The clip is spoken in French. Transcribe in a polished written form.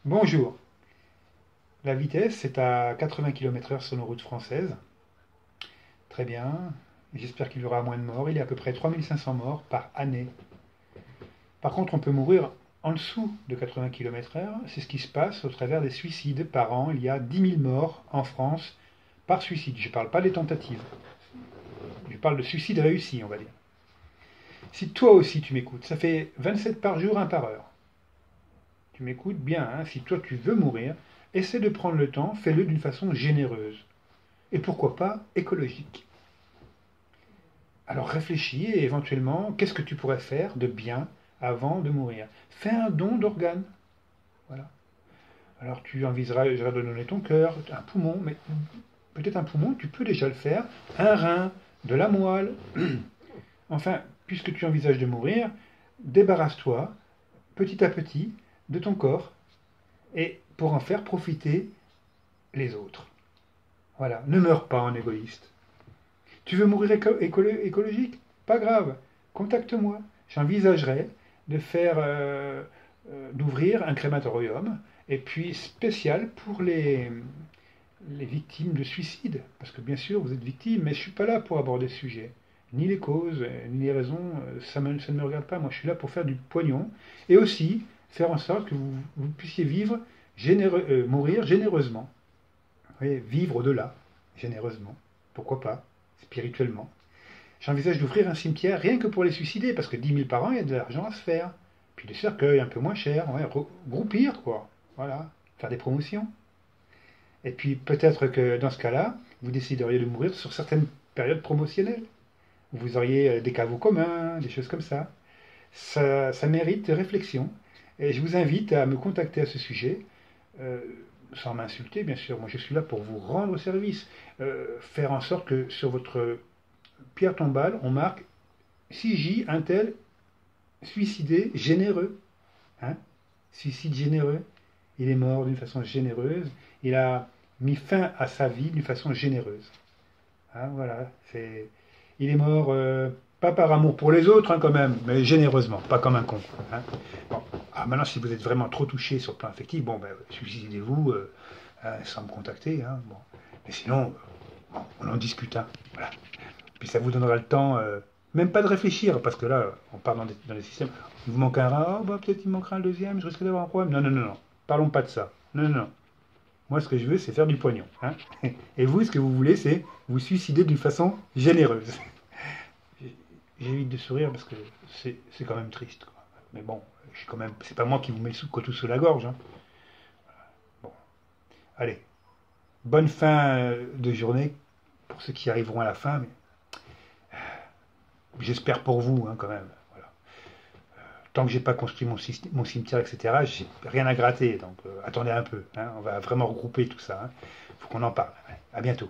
Bonjour. La vitesse est à 80 km/h sur nos routes françaises. Très bien. J'espère qu'il y aura moins de morts. Il y a à peu près 3500 morts par année. Par contre, on peut mourir en dessous de 80 km/h. C'est ce qui se passe au travers des suicides. Par an, il y a 10 000 morts en France par suicide. Je ne parle pas des tentatives. Je parle de suicide réussi, on va dire. Si toi aussi tu m'écoutes, ça fait 27 par jour, 1 par heure. Tu m'écoutes bien, hein. Si toi tu veux mourir, essaie de prendre le temps, fais-le d'une façon généreuse. Et pourquoi pas écologique. Alors réfléchis et éventuellement, qu'est-ce que tu pourrais faire de bien avant de mourir? Fais un don d'organes. Voilà. Alors tu envisagerais de donner ton cœur, un poumon, mais peut-être un poumon, tu peux déjà le faire. Un rein, de la moelle. Enfin, puisque tu envisages de mourir, débarrasse-toi petit à petit de ton corps et pour en faire profiter les autres. Voilà, ne meurs pas en égoïste. Tu veux mourir écologique? Pas grave, contacte-moi. J'envisagerais de faire, d'ouvrir un crématorium et puis spécial pour les victimes de suicide. Parce que bien sûr, vous êtes victime, mais je ne suis pas là pour aborder ce sujet. Ni les causes, ni les raisons, ça ne me regarde pas. Moi, je suis là pour faire du pognon et aussi faire en sorte que vous puissiez vivre, mourir généreusement. Oui, vivre au-delà, généreusement. Pourquoi pas, spirituellement. J'envisage d'ouvrir un cimetière rien que pour les suicider, parce que 10 000 par an, il y a de l'argent à se faire. Puis des cercueils un peu moins chers, ouais, groupir, quoi. Voilà, faire des promotions. Et puis peut-être que dans ce cas-là, vous décideriez de mourir sur certaines périodes promotionnelles. Vous auriez des caveaux communs, des choses comme ça. Ça mérite réflexion. Et je vous invite à me contacter à ce sujet. Euh, Sans m'insulter, bien sûr. Moi, je suis là pour vous rendre service. Faire en sorte que sur votre pierre tombale, on marque 6J, un tel, suicidé, généreux. Hein, suicide généreux. Il est mort d'une façon généreuse. Il a mis fin à sa vie d'une façon généreuse. Hein, voilà. Il est mort pas par amour pour les autres, hein, quand même, mais généreusement, pas comme un con. Hein. Bon. Ah, maintenant, si vous êtes vraiment trop touché sur le plan affectif, bon, ben, suicidez-vous sans me contacter. Hein, bon. Mais sinon, bon, on en discute. Hein, voilà. Puis ça vous donnera le temps, même pas de réfléchir, parce que là, on parle dans les systèmes. Il vous manque un rein, oh, bah, peut-être il me manquera un deuxième, je risque d'avoir un problème. Non, non, non, non. Parlons pas de ça. Non, non, non. Moi, ce que je veux, c'est faire du pognon. Hein. Et vous, ce que vous voulez, c'est vous suicider d'une façon généreuse. J'évite de sourire parce que c'est quand même triste, quoi. Mais bon, je suis quand même, c'est pas moi qui vous mets le couteau sous la gorge. Hein. Bon, allez, bonne fin de journée pour ceux qui arriveront à la fin. Mais j'espère pour vous, hein, quand même. Voilà. Tant que j'ai pas construit mon cimetière, etc., j'ai rien à gratter. Donc attendez un peu. Hein, on va vraiment regrouper tout ça. Il faut qu'on en parle. À bientôt.